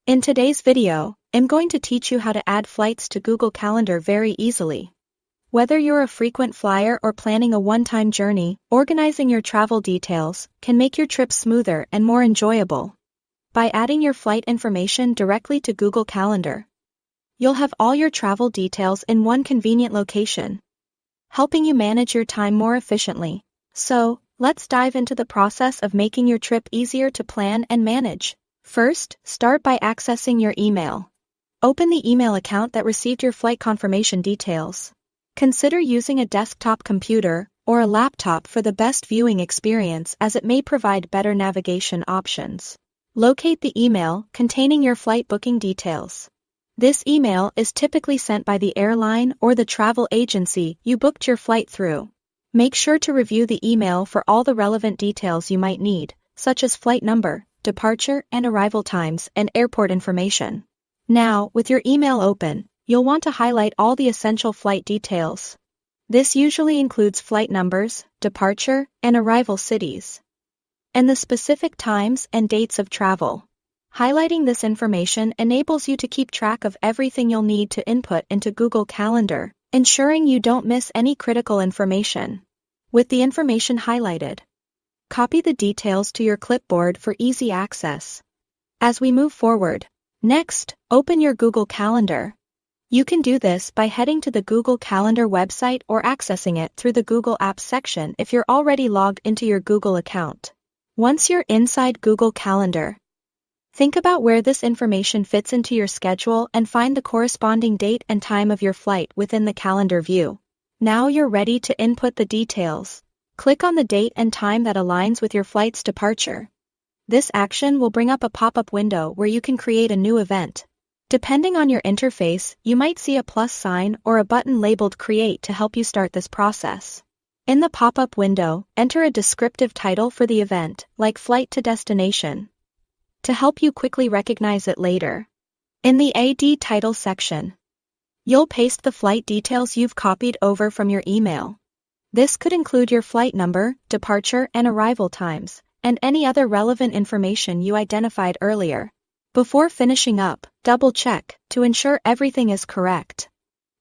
In today's video, I'm going to teach you how to add flights to Google Calendar very easily. Whether you're a frequent flyer or planning a one-time journey, organizing your travel details can make your trip smoother and more enjoyable. By adding your flight information directly to Google Calendar, you'll have all your travel details in one convenient location, helping you manage your time more efficiently. So, let's dive into the process of making your trip easier to plan and manage. First, start by accessing your email. Open the email account that received your flight confirmation details. Consider using a desktop computer or a laptop for the best viewing experience, as it may provide better navigation options. Locate the email containing your flight booking details. This email is typically sent by the airline or the travel agency you booked your flight through. Make sure to review the email for all the relevant details you might need, such as flight number, departure and arrival times, and airport information. Now, with your email open, you'll want to highlight all the essential flight details. This usually includes flight numbers, departure and arrival cities, and the specific times and dates of travel. Highlighting this information enables you to keep track of everything you'll need to input into Google Calendar, ensuring you don't miss any critical information. With the information highlighted, copy the details to your clipboard for easy access. As we move forward, next, open your Google Calendar. You can do this by heading to the Google Calendar website or accessing it through the Google Apps section if you're already logged into your Google account. Once you're inside Google Calendar, think about where this information fits into your schedule and find the corresponding date and time of your flight within the calendar view. Now you're ready to input the details. Click on the date and time that aligns with your flight's departure. This action will bring up a pop-up window where you can create a new event. Depending on your interface, you might see a plus sign or a button labeled Create to help you start this process. In the pop-up window, enter a descriptive title for the event, like Flight to Destination, to help you quickly recognize it later. In the AD title section, you'll paste the flight details you've copied over from your email. This could include your flight number, departure and arrival times, and any other relevant information you identified earlier. Before finishing up, double-check to ensure everything is correct.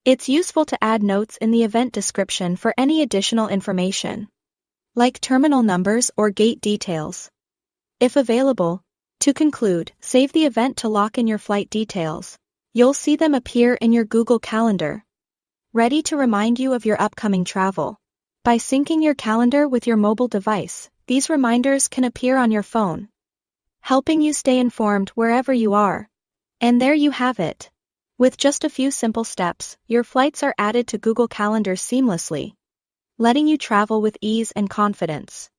It's useful to add notes in the event description for any additional information, like terminal numbers or gate details, if available. To conclude, save the event to lock in your flight details. You'll see them appear in your Google Calendar, ready to remind you of your upcoming travel. By syncing your calendar with your mobile device, these reminders can appear on your phone, helping you stay informed wherever you are. And there you have it. With just a few simple steps, your flights are added to Google Calendar seamlessly, letting you travel with ease and confidence.